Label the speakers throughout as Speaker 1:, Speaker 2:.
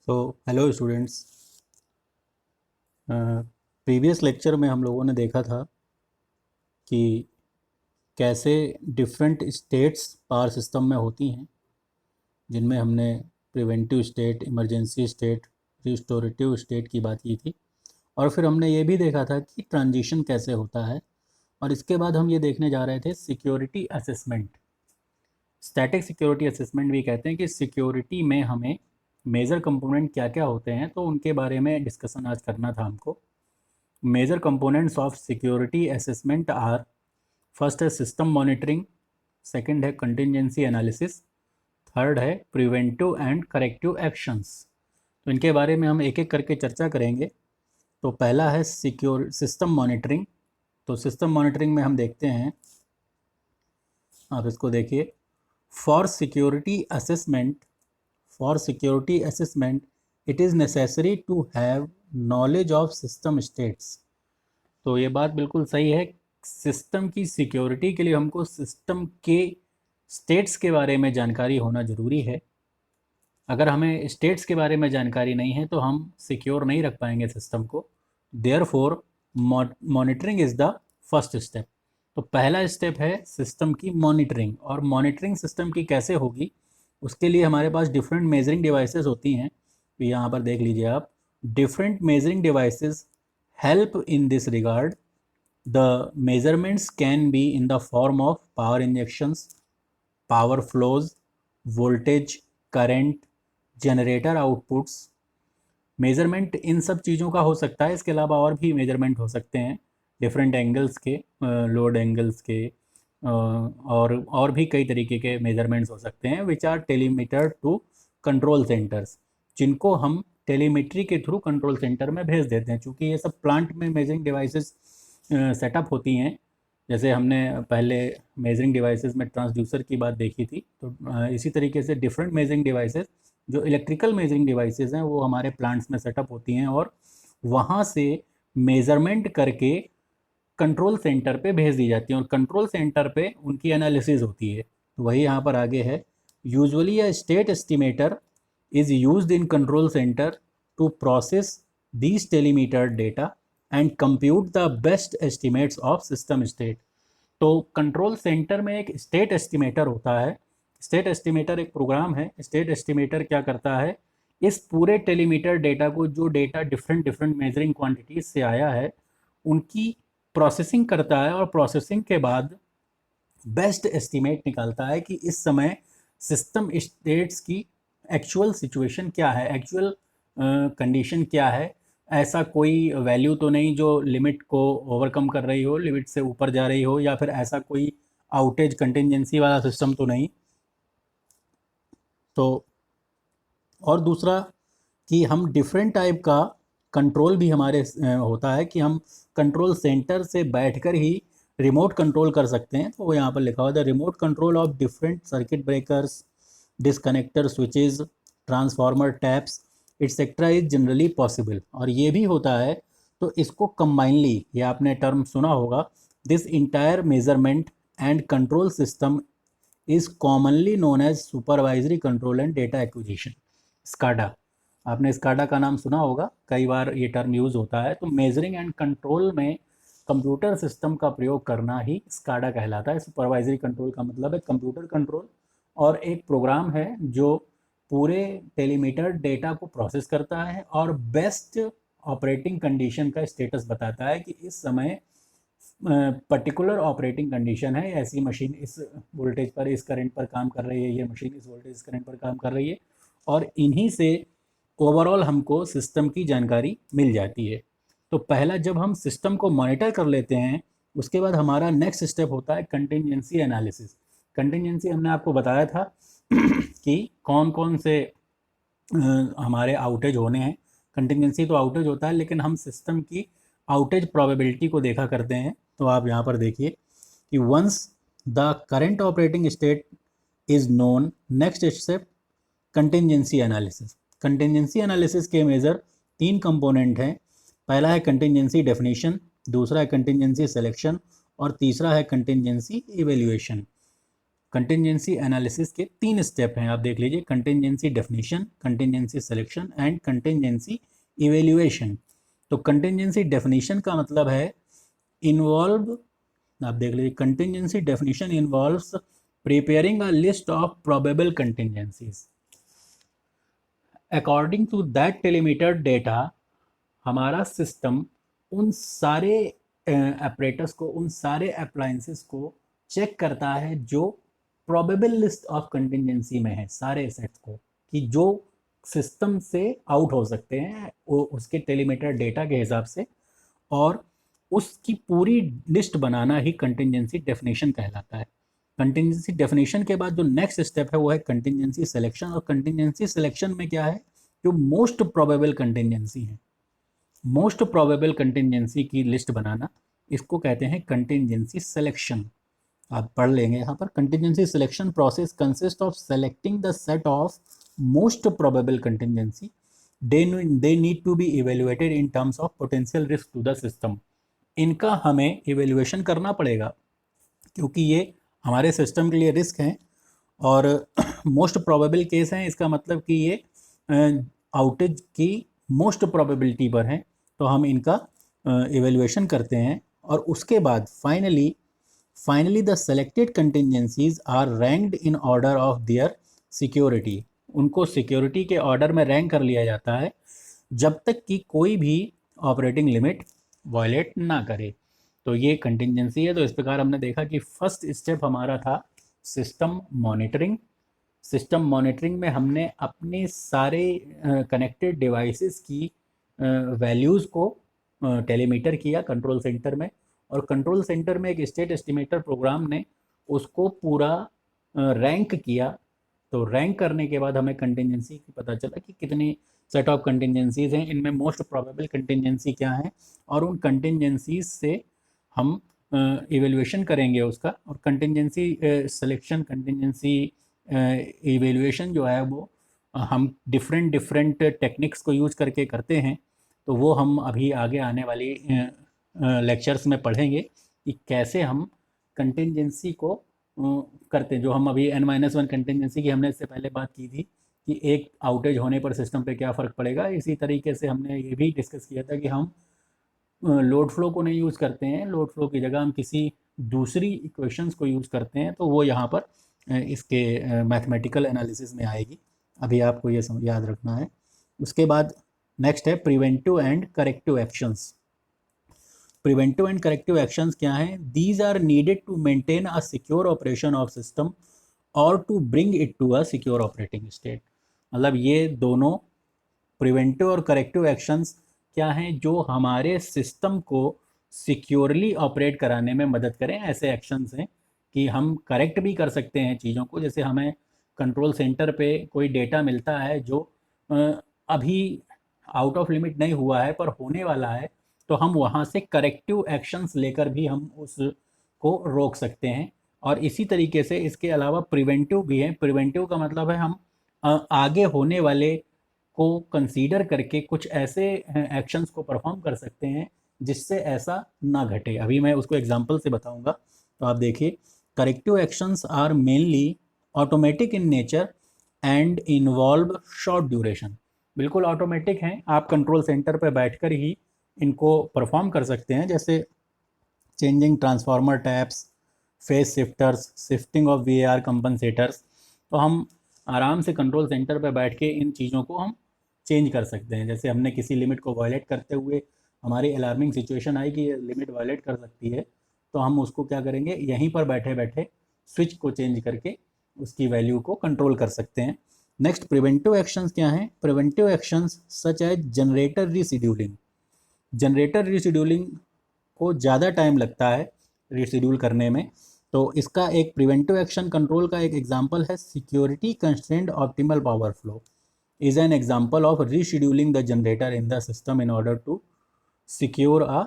Speaker 1: तो hello students. Previous lecture में हम लोगों ने देखा था कि कैसे डिफरेंट स्टेट्स पावर सिस्टम में होती हैं, जिनमें हमने preventive state, emergency state, restorative state की बात की थी। और फिर हमने ये भी देखा था कि ट्रांजिशन कैसे होता है। और इसके बाद हम ये देखने जा रहे थे security assessment. Static security assessment भी कहते हैं कि सिक्योरिटी में हमें मेजर कंपोनेंट क्या क्या होते हैं, तो उनके बारे में डिस्कशन आज करना था हमको। Major components of security assessment are, first है सिस्टम मॉनिटरिंग, सेकंड है कंटिजेंसी एनालिसिस, थर्ड है प्रिवेंटिव एंड करेक्टिव एक्शंस। तो इनके बारे में हम एक एक करके चर्चा करेंगे। तो पहला है सिक्योर सिस्टम मॉनिटरिंग। तो सिस्टम मॉनिटरिंग में हम देखते हैं, आप इसको देखिए, for security assessment, it is necessary to have knowledge of system states. तो ये बात बिल्कुल सही है। सिस्टम की सिक्योरिटी के लिए हमको सिस्टम के स्टेट्स के बारे में जानकारी होना ज़रूरी है। अगर हमें स्टेट्स के बारे में जानकारी नहीं है तो हम सिक्योर नहीं रख पाएंगे सिस्टम को। Therefore monitoring is the first step. तो पहला स्टेप है सिस्टम की मॉनिटरिंग। और मॉनिटरिंग सिस्टम की कैसे होगी, उसके लिए हमारे पास डिफरेंट मेजरिंग डिवाइसेस होती हैं। तो यहाँ पर देख लीजिए आप, different measuring devices help in this regard. The measurements can be in the form of power injections, power flows, voltage, current, generator outputs. Measurement इन सब चीज़ों का हो सकता है। इसके अलावा और भी मेजरमेंट हो सकते हैं डिफरेंट एंगल्स के, लोड एंगल्स के, और भी कई तरीके के मेजरमेंट्स हो सकते हैं which are telemetered to control centres, जिनको हम टेलीमेट्री के थ्रू कंट्रोल सेंटर में भेज देते हैं। चूँकि ये सब प्लांट में मेजरिंग डिवाइसेस सेटअप होती हैं। जैसे हमने पहले मेजरिंग डिवाइसेस में ट्रांसड्यूसर की बात देखी थी, तो इसी तरीके से डिफरेंट मेजरिंग डिवाइसेस, जो इलेक्ट्रिकल मेजरिंग डिवाइसेस हैं, वो हमारे प्लांट्स में सेटअप होती हैं और वहाँ से मेज़रमेंट करके कंट्रोल सेंटर पे भेज दी जाती हैं और कंट्रोल सेंटर पे उनकी एनालिसिस होती है। तो वही यहाँ पर आगे है, usually a state estimator is used in control center to process these telemetered data and compute the best estimates of system state. तो कंट्रोल सेंटर में एक स्टेट एस्टिमेटर होता है। स्टेट एस्टिमेटर एक प्रोग्राम है। स्टेट एस्टिमेटर क्या करता है, इस पूरे टेलीमीटर डेटा को, जो data different different measuring quantities से आया है, उनकी प्रोसेसिंग करता है और प्रोसेसिंग के बाद बेस्ट एस्टिमेट निकालता है कि इस समय सिस्टम स्टेट्स की एक्चुअल सिचुएशन क्या है, एक्चुअल कंडीशन क्या है। ऐसा कोई वैल्यू तो नहीं जो लिमिट को ओवरकम कर रही हो, लिमिट से ऊपर जा रही हो, या फिर ऐसा कोई आउटेज कंटिजेंसी वाला सिस्टम तो नहीं। तो और दूसरा कि हम डिफरेंट टाइप का कंट्रोल भी हमारे होता है कि हम कंट्रोल सेंटर से बैठकर ही रिमोट कंट्रोल कर सकते हैं। तो वो यहाँ पर लिखा हुआ है, the remote control of different circuit breakers, disconnector switches, transformer taps etcetera is generally possible. और ये भी होता है। तो इसको कंबाइनली, ये आपने टर्म सुना होगा, this entire measurement and control system is commonly known as supervisory control and data acquisition, SCADA. आपने स्काडा का नाम सुना होगा, कई बार ये टर्म यूज़ होता है। तो मेजरिंग एंड कंट्रोल में कंप्यूटर सिस्टम का प्रयोग करना ही स्काडा कहलाता है। सुपरवाइजरी कंट्रोल का मतलब है कंप्यूटर कंट्रोल, और एक प्रोग्राम है जो पूरे टेलीमीटर डेटा को प्रोसेस करता है और बेस्ट ऑपरेटिंग कंडीशन का स्टेटस बताता है कि इस समय पर्टिकुलर ऑपरेटिंग कंडीशन है, ऐसी मशीन इस वोल्टेज पर, इस करंट पर काम कर रही है, ये मशीन इस वोल्टेज इस करंट पर काम कर रही है। और इन्हीं से ओवरऑल हमको सिस्टम की जानकारी मिल जाती है। तो पहला, जब हम सिस्टम को मॉनिटर कर लेते हैं, उसके बाद हमारा नेक्स्ट स्टेप होता है कंटिजेंसी एनालिसिस। कंटिजेंसी हमने आपको बताया था कि कौन कौन से हमारे आउटेज होने हैं। कंटिजेंसी तो आउटेज होता है, लेकिन हम सिस्टम की आउटेज प्रोबेबिलिटी को देखा करते हैं। तो आप यहाँ पर देखिए कि once the current operating state is known, next step contingency analysis. Contingency analysis के मेजर 3 कंपोनेंट हैं। पहला है कंटिजेंसी डेफिनेशन, दूसरा है कंटिजेंसी सिलेक्शन, और तीसरा है कंटिजेंसी इवेल्युएशन। कंटिजेंसी एनालिसिस के 3 स्टेप हैं, आप देख लीजिए, contingency definition, contingency selection and contingency evaluation. तो कंटिजेंसी डेफिनेशन का मतलब है इन्वॉल्व, आप देख लीजिए, contingency definition involves preparing a list of probable contingencies according to that telemeter data. हमारा सिस्टम उन सारे ऑपरेटर्स को, उन सारे अप्लायंसेस को चेक करता है जो प्रोबेबल लिस्ट ऑफ कंटिजेंसी में है, सारे सेट्स को, कि जो सिस्टम से आउट हो सकते हैं वो उसके टेलीमीटर डेटा के हिसाब से, और उसकी पूरी लिस्ट बनाना ही कंटिजेंसी डेफिनेशन कहलाता है। कंटिजेंसी डेफिनेशन के बाद जो नेक्स्ट स्टेप है वो है कंटिजेंसी सिलेक्शन। और कंटिजेंसी सिलेक्शन में क्या है, जो मोस्ट प्रोबेबल कंटिजेंसी है, मोस्ट प्रोबेबल कंटिजेंसी की लिस्ट बनाना, इसको कहते हैं कंटिजेंसी सिलेक्शन। आप पढ़ लेंगे यहाँ पर, contingency selection process consist of selecting the set of most probable contingency they need to be evaluated in terms of potential risk to the system. इनका हमें इवेल्युएशन करना पड़ेगा क्योंकि ये हमारे सिस्टम के लिए रिस्क हैं और मोस्ट प्रोबेबल केस हैं। इसका मतलब कि ये आउटेज की मोस्ट प्रोबेबिलिटी पर हैं, तो हम इनका इवेल्युएशन करते हैं। और उसके बाद finally the selected contingencies are ranked in order of their security. उनको सिक्योरिटी के ऑर्डर में रैंक कर लिया जाता है जब तक कि कोई भी ऑपरेटिंग लिमिट वायलेट ना करे। तो ये कंटिजेंसी है। तो इस प्रकार हमने देखा कि फर्स्ट स्टेप हमारा था सिस्टम मॉनिटरिंग। सिस्टम मॉनिटरिंग में हमने अपने सारे कनेक्टेड डिवाइसेस की वैल्यूज़ को टेलीमीटर किया कंट्रोल सेंटर में, और कंट्रोल सेंटर में एक स्टेट एस्टिमेटर प्रोग्राम ने उसको पूरा रैंक किया। तो रैंक करने के बाद हमें कंटिजेंसी की पता चला कि कितनी सेट ऑफ कंटिजेंसीज हैं, इनमें मोस्ट प्रोबेबल कंटिजेंसी क्या है, और उन कंटिजेंसीज से हम इवेल्युएशन करेंगे उसका। और कंटिजेंसी सिलेक्शन, कंटिजेंसी इवेल्युएशन जो है वो हम डिफरेंट टेक्निक्स को यूज करके करते हैं। तो वो हम अभी आगे आने वाली लेक्चर्स में पढ़ेंगे कि कैसे हम कंटिजेंसी को करते हैं। जो हम अभी n-1 कंटिजेंसी की हमने इससे पहले बात की थी कि एक आउटेज होने पर सिस्टम पे क्या फ़र्क पड़ेगा, इसी तरीके से हमने ये भी डिस्कस किया था कि हम लोड फ्लो को नहीं यूज़ करते हैं, लोड फ्लो की जगह हम किसी दूसरी इक्वेशंस को यूज़ करते हैं। तो वो यहाँ पर इसके मैथमेटिकल एनालिसिस में आएगी, अभी आपको ये याद रखना है। उसके बाद नेक्स्ट है preventive and corrective actions. Preventive and corrective actions क्या हैं? These are needed to maintain a secure operation of system और to bring it to a secure operating state. मतलब ये दोनों प्रिवेंटिव और करेक्टिव एक्शंस क्या हैं, जो हमारे सिस्टम को सिक्योरली ऑपरेट कराने में मदद करें। ऐसे एक्शंस हैं कि हम करेक्ट भी कर सकते हैं चीज़ों को। जैसे हमें कंट्रोल सेंटर पे कोई डेटा मिलता है जो अभी आउट ऑफ लिमिट नहीं हुआ है पर होने वाला है, तो हम वहाँ से करेक्टिव एक्शंस लेकर भी हम उसको रोक सकते हैं। और इसी तरीके से इसके अलावा प्रिवेंटिव भी है। प्रिवेंटिव का मतलब है हम आगे होने वाले को कंसीडर करके कुछ ऐसे एक्शंस को परफॉर्म कर सकते हैं जिससे ऐसा ना घटे। अभी मैं उसको एग्जांपल से बताऊंगा। तो आप देखिए, corrective actions are mainly automatic in nature and involve short duration. बिल्कुल ऑटोमेटिक हैं, आप कंट्रोल सेंटर पर बैठकर ही इनको परफॉर्म कर सकते हैं। जैसे changing transformer taps, face shifters, shifting of VAR कंपनसेटर्स। तो हम आराम से कंट्रोल सेंटर पर बैठ के इन चीज़ों को हम चेंज कर सकते हैं। जैसे हमने किसी लिमिट को वायलेट करते हुए हमारी अलार्मिंग सिचुएशन आई कि ये लिमिट वायलेट कर सकती है, तो हम उसको क्या करेंगे, यहीं पर बैठे बैठे स्विच को चेंज करके उसकी वैल्यू को कंट्रोल कर सकते हैं। नेक्स्ट प्रिवेंटिव एक्शंस क्या हैं? Preventive actions such as generator rescheduling. Generator rescheduling को ज़्यादा टाइम लगता है रीशेड्यूल करने में, तो इसका एक प्रिवेंटिव एक्शन कंट्रोल का एक एग्जांपल है security constraint optimal power flow is an example of rescheduling the generator in the system in order to secure a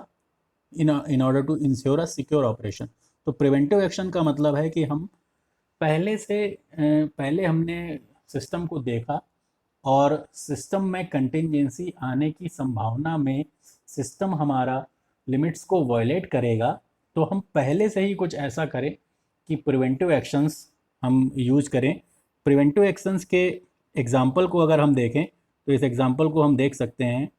Speaker 1: in order to ensure a secure operation। तो preventive action का मतलब है कि हम पहले हमने सिस्टम को देखा और सिस्टम में कंटिजेंसी आने की संभावना में सिस्टम हमारा लिमिट्स को वायलेट करेगा, तो हम पहले से ही कुछ ऐसा करें कि प्रिवेंटिव एक्शंस हम यूज करें। प्रिवेंटिव एक्शंस के एग्जाम्पल को अगर हम देखें तो इस एग्जाम्पल को हम देख सकते हैं।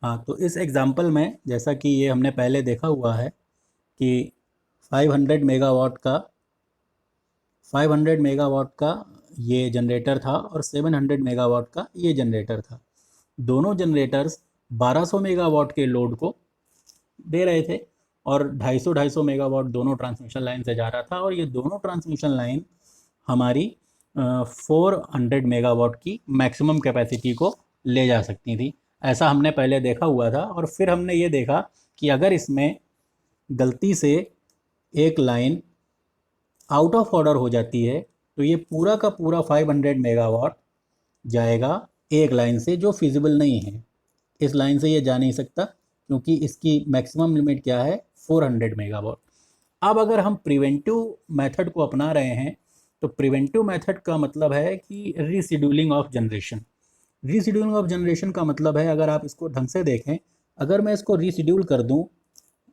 Speaker 1: हाँ, तो इस एग्जाम्पल में जैसा कि ये हमने पहले देखा हुआ है कि 500 मेगावाट का 500 मेगावाट का ये जनरेटर था और 700 मेगावाट का ये जनरेटर था। दोनों जनरेटर्स 1200 मेगावाट के लोड को दे रहे थे और 250 मेगावाट दोनों ट्रांसमिशन लाइन से जा रहा था, और ये दोनों ट्रांसमिशन लाइन हमारी 400 मेगावाट की मैक्सिमम कैपेसिटी को ले जा सकती थी। ऐसा हमने पहले देखा हुआ था। और फिर हमने ये देखा कि अगर इसमें गलती से एक लाइन आउट ऑफ ऑर्डर हो जाती है तो ये पूरा का पूरा 500 मेगावाट जाएगा एक लाइन से, जो फिजिबल नहीं है। इस लाइन से ये जा नहीं सकता क्योंकि इसकी मैक्सिमम लिमिट क्या है, 400 मेगावाट। अब अगर हम प्रिवेंटिव मेथड को अपना रहे हैं तो प्रिवेंटिव मेथड का मतलब है कि rescheduling of generation. Rescheduling of generation का मतलब है, अगर आप इसको ढंग से देखें, अगर मैं इसको रीशेड्यूल कर दूं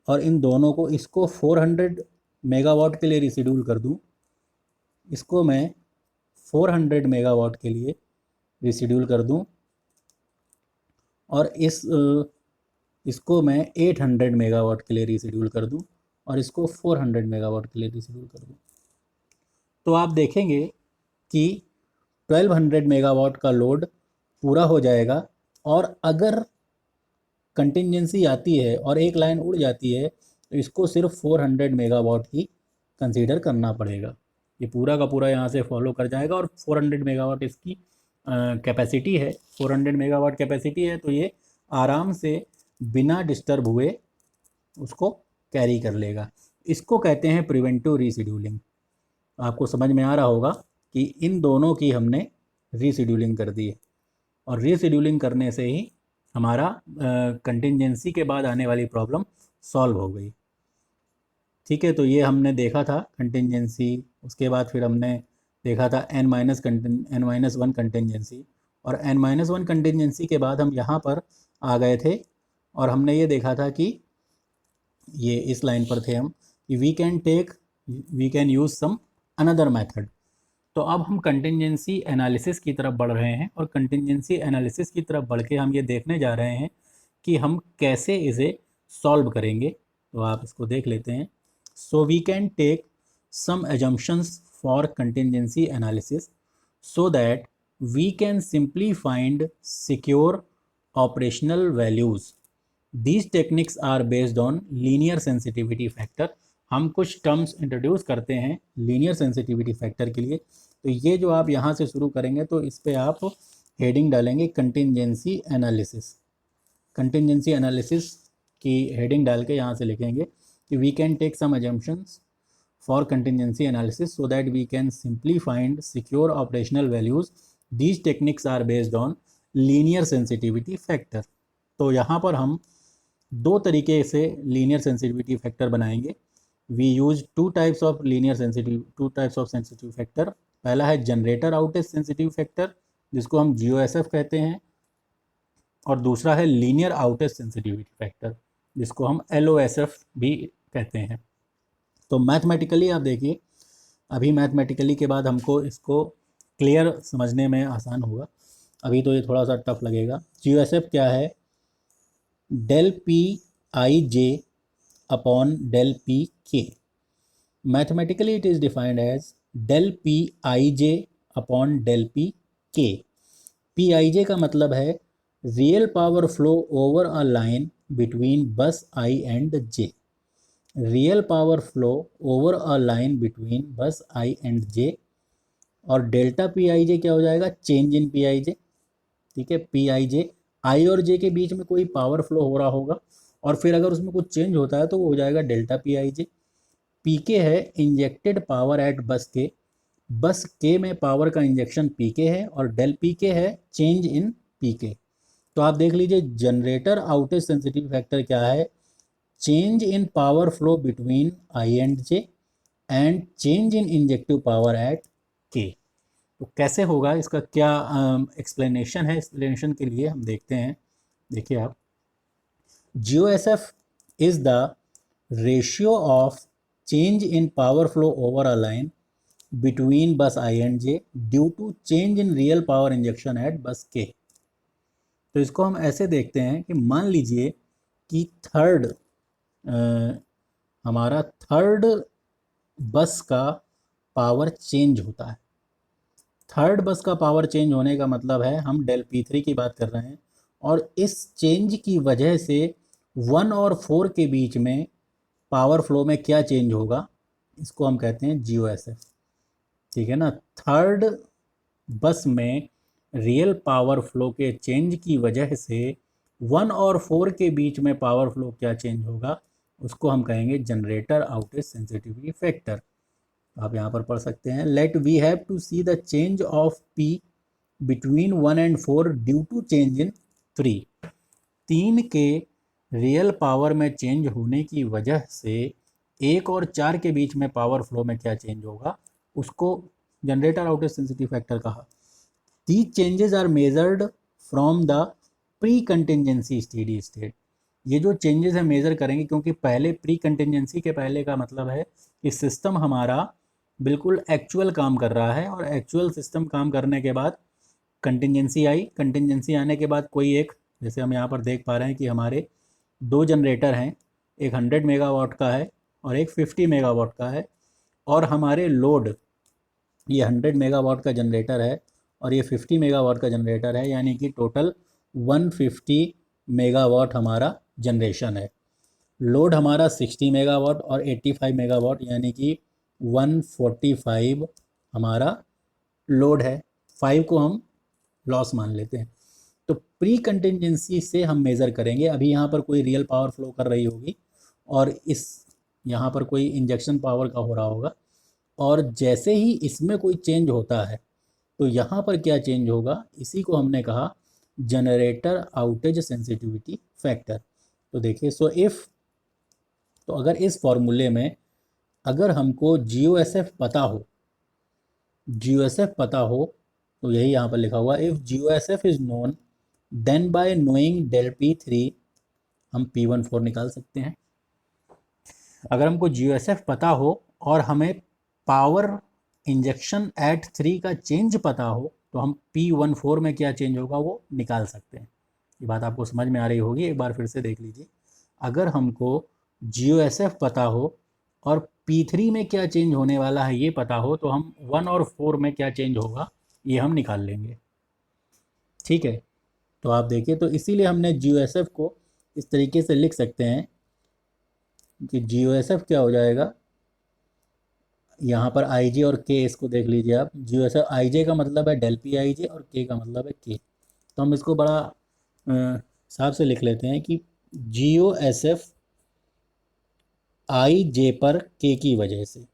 Speaker 1: और इन दोनों को, इसको 400 मेगावाट के लिए रीशेड्यूल कर दूं, इसको मैं 400 मेगावाट के लिए रीशेड्यूल कर दूं, और इसको मैं 800 मेगावाट के लिए रीशेड्यूल कर दूं, और इसको 400 मेगावाट के लिए रीशेड्यूल कर दूं, तो आप देखेंगे कि 1200 मेगावाट का लोड पूरा हो जाएगा। और अगर कंटिंजेंसी आती है और एक लाइन उड़ जाती है तो इसको सिर्फ 400 मेगावाट ही कंसीडर करना पड़ेगा। ये पूरा का पूरा यहाँ से फॉलो कर जाएगा और 400 मेगावाट इसकी कैपेसिटी है। 400 मेगावाट कैपेसिटी है तो ये आराम से बिना डिस्टर्ब हुए उसको कैरी कर लेगा। इसको कहते हैं प्रिवेंटिव रीशेड्यूलिंग। आपको समझ में आ रहा होगा कि इन दोनों की हमने रीशेड्यूलिंग कर दी है, और रीशेड्यूलिंग करने से ही हमारा कंटिंजेंसी के बाद आने वाली प्रॉब्लम सॉल्व हो गई। ठीक है, तो ये हमने देखा था कंटिंजेंसी। उसके बाद फिर हमने देखा था n-1 कंटिंजेंसी, और n-1 कंटिंजेंसी के बाद हम यहाँ पर आ गए थे और हमने ये देखा था कि ये इस लाइन पर थे हम कि we can use some another method. तो अब हम कंटिंजेंसी एनालिसिस की तरफ बढ़ रहे हैं, और कंटिंजेंसी एनालिसिस की तरफ बढ़ के हम ये देखने जा रहे हैं कि हम कैसे इसे सॉल्व करेंगे। तो आप इसको देख लेते हैं। So we can take some assumptions for contingency analysis so that we can simply find secure operational values. These techniques are based on linear sensitivity factor. हम कुछ टर्म्स इंट्रोड्यूस करते हैं लीनियर सेंसिटिविटी फैक्टर के लिए। तो ये जो आप यहाँ से शुरू करेंगे तो इस पर आप हेडिंग डालेंगे कंटिंजेंसी एनालिसिस। कंटिंजेंसी एनालिसिस की हेडिंग डाल के यहाँ से लिखेंगे कि we can take some assumptions for contingency analysis so that we can simply find secure operational values. These techniques are based on linear sensitivity factor. तो यहाँ पर हम दो तरीके से लीनियर सेंसिटिविटी फैक्टर बनाएंगे। We use two types of sensitive factor. पहला है जनरेटर आउटेज सेंसिटिव फैक्टर, जिसको हम GOSF कहते हैं, और दूसरा है लीनियर आउटेज सेंसिटिविटी फैक्टर, जिसको हम LOSF भी कहते हैं। तो मैथमेटिकली आप देखिए, अभी मैथमेटिकली के बाद हमको इसको क्लियर समझने में आसान होगा। अभी तो ये थोड़ा सा टफ लगेगा। GOSF क्या है? del Pij upon del Pk. Mathematically it is defined as del Pij upon del Pk. Pij का मतलब है real power flow over a line between बस I and J। Real power flow over a line between बस I and J। और delta Pij क्या हो जाएगा? Change in Pij। ठीक है, Pij I और J के बीच में कोई पावर फ्लो हो रहा होगा, और फिर अगर उसमें कुछ चेंज होता है तो वो हो जाएगा डेल्टा Pij। Pk है इंजेक्टेड पावर एट बस के। बस के में पावर का इंजेक्शन Pk है, और डेल Pk है चेंज इन Pk। तो आप देख लीजिए जनरेटर आउटेज सेंसिटिव फैक्टर क्या है? Change in power flow between I and J and change in injective power at K। तो कैसे होगा, इसका क्या एक्सप्लेनेशन है? एक्सप्लेनेशन के लिए हम देखते हैं। देखिए आप, GOSF is the ratio of change in power flow over a line between bus I and J due to change in real power injection at bus K। तो इसको हम ऐसे देखते हैं कि मान लीजिए कि हमारा थर्ड बस का पावर चेंज होता है। थर्ड बस का पावर चेंज होने का मतलब है हम डेल P3 की बात कर रहे हैं, और इस चेंज की वजह से 1 और 4 के बीच में पावर फ्लो में क्या चेंज होगा, इसको हम कहते हैं GOSF। ठीक है ना। थर्ड बस में रियल पावर फ्लो के चेंज की वजह से 1 और 4 के बीच में पावर फ्लो क्या चेंज होगा, उसको हम कहेंगे जनरेटर आउटेज सेंसिटिविटी फैक्टर। आप यहाँ पर पढ़ सकते हैं, let we have to see the change of P between 1 and 4 due to change in 3। 3 के रियल पावर में चेंज होने की वजह से 1 और 4 के बीच में पावर फ्लो में क्या चेंज होगा, उसको जनरेटर आउटेज सेंसिटिव फैक्टर कहा। These changes are measured from the pre contingency steady state. ये जो चेंजेस है मेज़र करेंगे, क्योंकि पहले प्री कंटिजेंसी के पहले का मतलब है कि सिस्टम हमारा बिल्कुल एक्चुअल काम कर रहा है, और एक्चुअल सिस्टम काम करने के बाद कंटिजेंसी आई। कंटिजेंसी आने के बाद कोई एक, जैसे हम यहाँ पर देख पा रहे हैं कि हमारे 2 जनरेटर हैं, एक 100 मेगावाट का है और एक 50 मेगावाट का है, और हमारे लोड ये 100 मेगावाट का जनरेटर है और ये 50 मेगावाट का जनरेटर है, यानी कि टोटल 150 मेगावाट हमारा जनरेशन है। लोड हमारा 60 मेगावाट और 85 मेगावाट, यानी कि 145 हमारा लोड है। 5 को हम लॉस मान लेते हैं। तो प्री कंटिजेंसी से हम मेज़र करेंगे। अभी यहाँ पर कोई रियल पावर फ्लो कर रही होगी और इस यहाँ पर कोई इंजेक्शन पावर का हो रहा होगा, और जैसे ही इसमें कोई चेंज होता है तो यहाँ पर क्या चेंज होगा, इसी को हमने कहा जनरेटर आउटेज सेंसिटिविटी फैक्टर। तो देखिए, तो अगर इस फॉर्मूले में अगर हमको GOSF पता हो, तो यही यहाँ पर लिखा हुआ, if GOSF is known then by knowing del P3 हम P14 निकाल सकते हैं। अगर हमको GOSF पता हो और हमें पावर इंजेक्शन एट 3 का चेंज पता हो, तो हम P14 में क्या चेंज होगा वो निकाल सकते हैं। ये बात आपको समझ में आ रही होगी, एक बार फिर से देख लीजिए। अगर हमको GOSF पता हो और P3 में क्या चेंज होने वाला है ये पता हो, तो हम 1 और 4 में क्या चेंज होगा ये हम निकाल लेंगे। ठीक है। तो आप देखिए, तो इसीलिए हमने GOSF को इस तरीके से लिख सकते हैं कि GOSF क्या हो जाएगा, यहाँ पर IG और K, इसको देख लीजिए आप। GOSF IG का मतलब है डेल PIJ और K का मतलब है K। तो हम इसको बड़ा हिसाब से लिख लेते हैं कि GOSF IJ पर K की वजह से,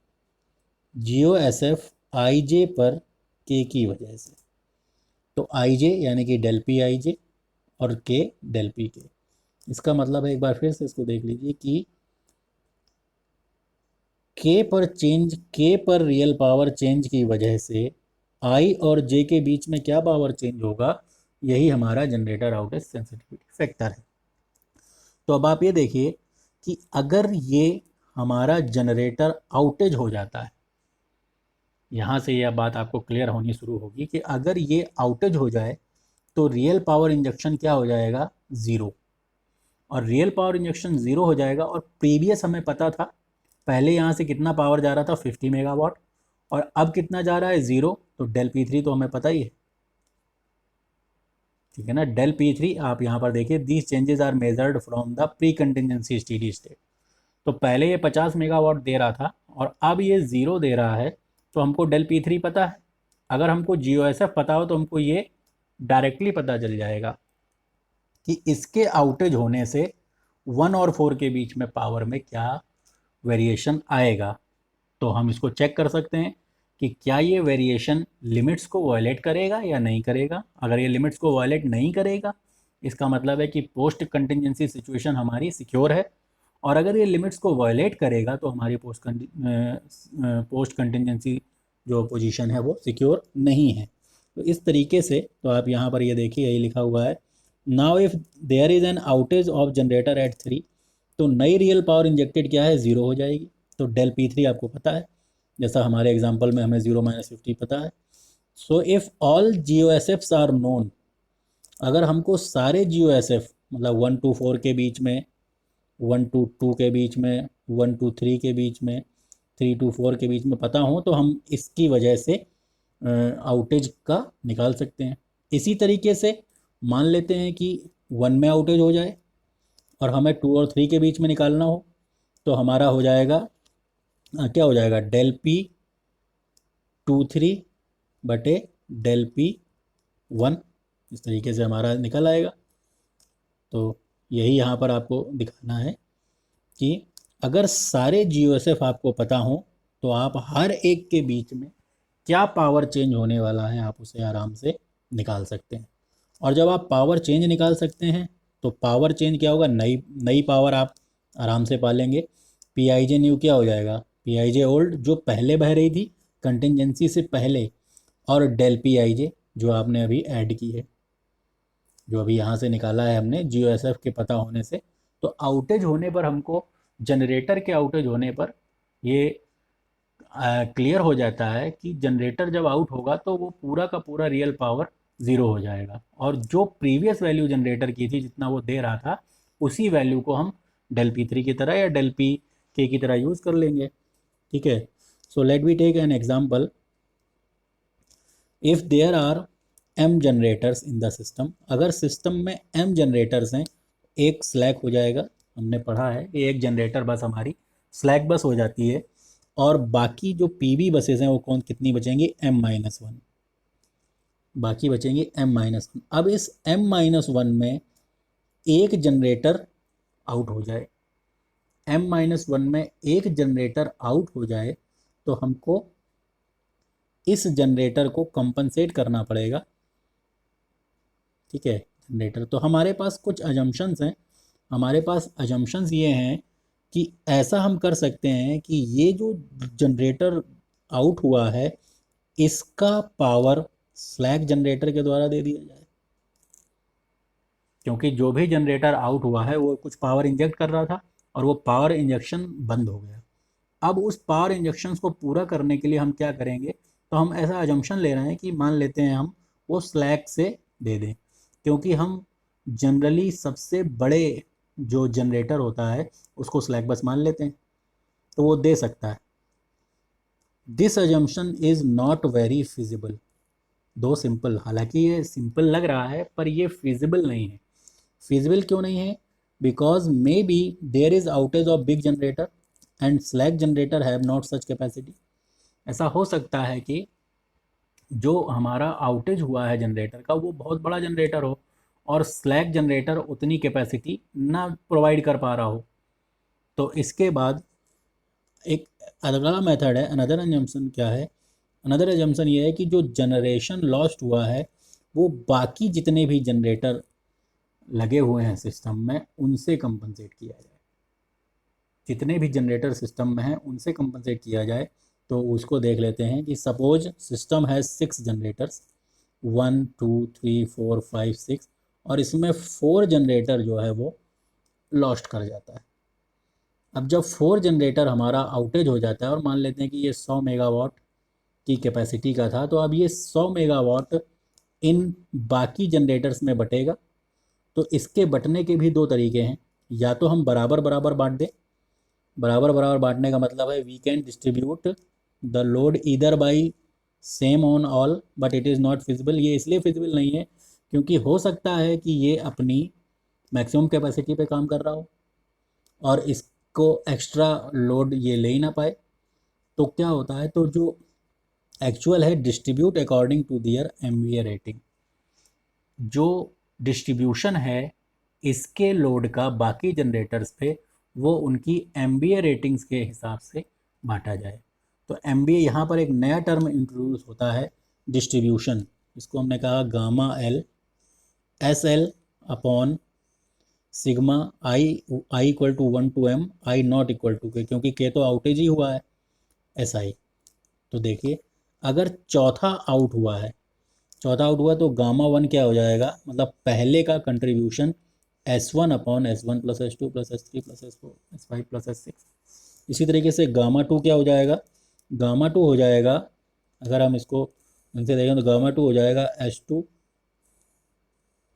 Speaker 1: GOSF IJ पर K की वजह से। तो IJ यानी कि डेल PIJ और K डेल PK। इसका मतलब है, एक बार फिर से इसको देख लीजिए कि K पर रियल पावर चेंज की वजह से I और J के बीच में क्या पावर चेंज होगा, यही हमारा जनरेटर आउटेज सेंसिटिविटी फैक्टर है। तो अब आप ये देखिए कि अगर ये हमारा जनरेटर आउटेज हो जाता है, यहाँ से यह बात आपको क्लियर होनी शुरू होगी कि अगर ये आउटेज हो जाए तो रियल पावर इंजेक्शन क्या हो जाएगा, ज़ीरो। और रियल पावर इंजेक्शन ज़ीरो हो जाएगा, और प्रीवियस हमें पता था पहले यहाँ से कितना पावर जा रहा था 50 मेगावाट, और अब कितना जा रहा है, ज़ीरो। तो डेल P3 तो हमें पता ही है, ठीक है ना। डेल P3 आप यहाँ पर देखिए, these changes are measured from the pre contingency steady state. तो पहले ये 50 मेगावाट दे रहा था और अब ये ज़ीरो दे रहा है, तो हमको डेल P3 पता है। अगर हमको GOSF पता हो तो हमको ये डायरेक्टली पता चल जाएगा कि इसके आउटेज होने से 1 और 4 के बीच में पावर में क्या वेरिएशन आएगा। तो हम इसको चेक कर सकते हैं कि क्या ये वेरिएशन लिमिट्स को वायलेट करेगा या नहीं करेगा। अगर ये लिमिट्स को वायलेट नहीं करेगा, इसका मतलब है कि पोस्ट कंटिजेंसी सिचुएशन हमारी सिक्योर है, और अगर ये लिमिट्स को वायलेट करेगा तो हमारी पोस्ट कंटिजेंसी जो पोजीशन है वो सिक्योर नहीं है। तो इस तरीके से, तो आप यहाँ पर ये देखिए, यही लिखा हुआ है, now if there is an outage of generator at 3, तो नई रियल पावर इंजेक्टेड क्या है, ज़ीरो हो जाएगी। तो डेल P3 आपको पता है, जैसा हमारे एग्जांपल में हमें 0-50 पता है। So if all GOSFs are known, अगर हमको सारे GOSF मतलब 1 to 4 के बीच में, 1 to 2 के बीच में, 1 to 3 के बीच में, 3 to 4 के बीच में पता हो, तो हम इसकी वजह से आउटेज का निकाल सकते हैं। इसी तरीके से मान लेते हैं कि 1 में आउटेज हो जाए और हमें 2 और 3 के बीच में निकालना हो, तो हमारा हो जाएगा क्या हो जाएगा, डेल P23 बटे डेल P1, इस तरीके से हमारा निकल आएगा। तो यही यहाँ पर आपको दिखाना है कि अगर सारे GOSF आपको पता हो तो आप हर एक के बीच में क्या पावर चेंज होने वाला है आप उसे आराम से निकाल सकते हैं। और जब आप पावर चेंज निकाल सकते हैं तो पावर चेंज क्या होगा, नई नई पावर आप आराम से पालेंगे। PIJ न्यू क्या हो जाएगा, PIJ ओल्ड जो पहले बह रही थी कंटिजेंसी से पहले, और डेल PIJ जो आपने अभी ऐड की है, जो अभी यहाँ से निकाला है हमने GOSF के पता होने से। तो आउटेज होने पर हमको, जनरेटर के आउटेज होने पर ये क्लियर हो जाता है कि जनरेटर जब आउट होगा तो वो पूरा का पूरा रियल पावर ज़ीरो हो जाएगा, और जो प्रीवियस वैल्यू जनरेटर की थी जितना वो दे रहा था, उसी वैल्यू को हम डेल P3 की तरह या डेल PK की तरह यूज़ कर लेंगे। ठीक है, so let we take an example. If there are m generators in the system, अगर सिस्टम में m जनरेटर्स हैं, एक स्लैक हो जाएगा। हमने पढ़ा है कि एक जनरेटर बस हमारी स्लैक बस हो जाती है, और बाकी जो PV बसेस हैं वो कितनी बचेंगी, m-1, बाकी बचेंगी m-1। अब इस m-1 में एक जनरेटर आउट हो जाए, m-1 में एक जनरेटर आउट हो जाए तो हमको इस जनरेटर को कंपनसेट करना पड़ेगा। ठीक है, जनरेटर, तो हमारे पास कुछ अजम्पशंस हैं। हमारे पास अजम्पशंस ये हैं कि ऐसा हम कर सकते हैं कि ये जो जनरेटर आउट हुआ है इसका पावर स्लैक जनरेटर के द्वारा दे दिया जाए, क्योंकि जो भी जनरेटर आउट हुआ है वो कुछ पावर इंजेक्ट कर रहा था और वो पावर इंजेक्शन बंद हो गया। अब उस पावर इंजेक्शन को पूरा करने के लिए हम क्या करेंगे, तो हम ऐसा अजम्पशन ले रहे हैं कि मान लेते हैं हम वो स्लैक से दे दें, क्योंकि हम जनरली सबसे बड़े जो जनरेटर होता है उसको स्लैक बस मान लेते हैं, तो वो दे सकता है। This assumption is not very feasible, दो सिंपल, हालांकि ये सिंपल लग रहा है पर ये फिजिबल नहीं है। फिजिबल क्यों नहीं है, because may be there is outage of big generator and slack generator have not such capacity. ऐसा हो सकता है कि जो हमारा आउटेज हुआ है जनरेटर का वो बहुत बड़ा जनरेटर हो और स्लैक जनरेटर उतनी कैपेसिटी ना प्रोवाइड कर पा रहा हो। तो इसके बाद एक अगला मेथड है, अनदर अजम्पशन क्या है, अनदर अजम्पशन ये है कि जो जनरेशन लॉस्ट हुआ है वो बाकी जितने भी जनरेटर लगे हुए हैं सिस्टम में उनसे कंपनसेट किया जाए, जितने भी जनरेटर सिस्टम में हैं उनसे कंपनसेट किया जाए। तो उसको देख लेते हैं कि सपोज सिस्टम है 6 जनरेटर्स, 1 2 3 4 5 6, और इसमें 4 जनरेटर जो है वो लॉस्ट कर जाता है। अब जब 4 जनरेटर हमारा आउटेज हो जाता है और मान लेते हैं कि ये 100 मेगावाट की कैपेसिटी का था, तो अब ये 100 मेगावाट इन बाकी जनरेटर्स में बटेगा। तो इसके बटने के भी दो तरीके हैं, या तो हम बराबर बराबर बांट दें। बराबर बराबर बांटने का मतलब है we can distribute the load either by same on all, but it is not feasible. ये इसलिए फिजिबल नहीं है क्योंकि हो सकता है कि ये अपनी मैक्सिमम कैपेसिटी पे काम कर रहा हो और इसको एक्स्ट्रा लोड ये ले ही ना पाए। तो क्या होता है, तो जो एक्चुअल है distribute according to their MVA rating, जो डिस्ट्रीब्यूशन है इसके लोड का बाकी जनरेटर्स पे वो उनकी MVA रेटिंग्स के हिसाब से बांटा जाए। तो MVA यहाँ पर एक नया टर्म इंट्रोड्यूस होता है, डिस्ट्रीब्यूशन, इसको हमने कहा gamma L SL upon sigma I equal to 1 to M, I not equal to K, क्योंकि के तो आउटेज ही हुआ है, SI। तो देखिए अगर चौथा आउट हुआ है, चौथा आउट हुआ तो गामा 1 क्या हो जाएगा, मतलब पहले का contribution S1 upon S1 plus S2 plus S3 plus S4 S5 plus S6, इसी तरीके से गामा टू क्या हो जाएगा, गामा टू हो जाएगा, अगर हम इसको इनसे देखें तो गामा टू हो जाएगा H2,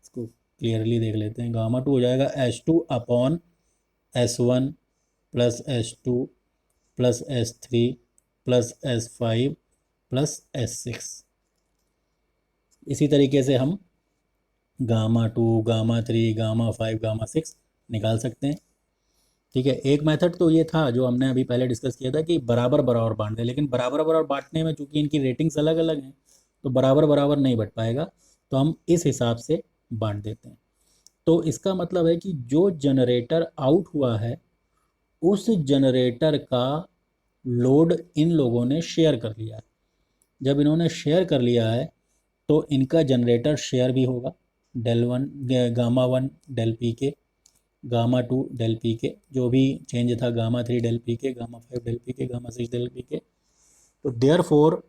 Speaker 1: इसको क्लियरली देख लेते हैं, गामा टू हो जाएगा H2 upon S1 plus H2 plus S3 plus S5 plus S6। इसी तरीके से हम gamma two, gamma three, gamma five, gamma six निकाल सकते हैं। ठीक है, एक मेथड तो ये था जो हमने अभी पहले डिस्कस किया था कि बराबर बराबर बांट दें, लेकिन बराबर बराबर बांटने में चूंकि इनकी रेटिंग्स अलग अलग हैं तो बराबर बराबर नहीं बट पाएगा, तो हम इस हिसाब से बांट देते हैं। तो इसका मतलब है कि जो जनरेटर आउट हुआ है उस जनरेटर का लोड इन लोगों ने शेयर कर लिया है। जब इन्होंने शेयर कर लिया है तो इनका जनरेटर शेयर भी होगा, del one, gamma one del P K, gamma two del P K, जो भी चेंज था, gamma three del P K, gamma five del P K, gamma six del P K. तो देयर फोर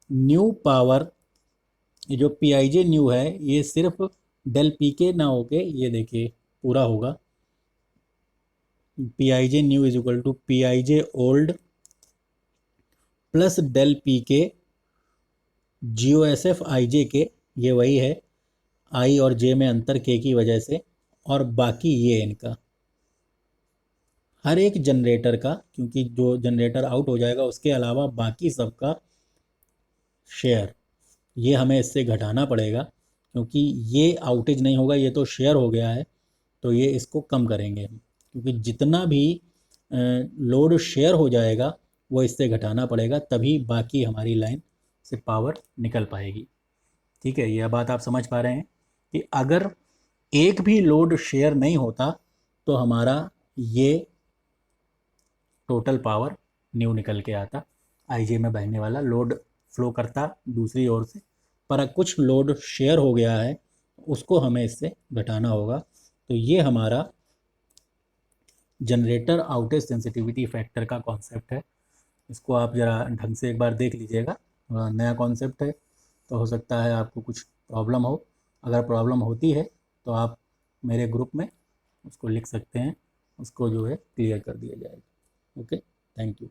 Speaker 1: न्यू पावर, ये जो P I J new है ये सिर्फ del P के ना होके, ये देखिए पूरा होगा, P I J new is equal to P I J old plus del P K G O S F I जे के, ये वही है, आई और जे में अंतर के की वजह से, और बाकी ये इनका हर एक जनरेटर का, क्योंकि जो जनरेटर आउट हो जाएगा उसके अलावा बाकी सबका शेयर, ये हमें इससे घटाना पड़ेगा, क्योंकि ये आउटेज नहीं होगा, ये तो शेयर हो गया है, तो ये इसको कम करेंगे हम, क्योंकि जितना भी लोड शेयर हो जाएगा वो इससे घटाना पड़ेगा, तभी बाकी हमारी लाइन से पावर निकल पाएगी। ठीक है, यह बात आप समझ पा रहे हैं कि अगर एक भी लोड शेयर नहीं होता तो हमारा ये टोटल पावर न्यू निकल के आता, आईजे में बहने वाला लोड फ्लो करता दूसरी ओर से, पर कुछ लोड शेयर हो गया है उसको हमें इससे घटाना होगा। तो ये हमारा जनरेटर आउटेज सेंसिटिविटी फैक्टर का कॉन्सेप्ट है। इसको आप ज़रा ढंग से एक बार देख लीजिएगा, नया कॉन्सेप्ट है, तो हो सकता है आपको कुछ प्रॉब्लम हो। अगर प्रॉब्लम होती है तो आप मेरे ग्रुप में उसको लिख सकते हैं, उसको जो है क्लियर कर दिया जाएगा। Okay, thank you.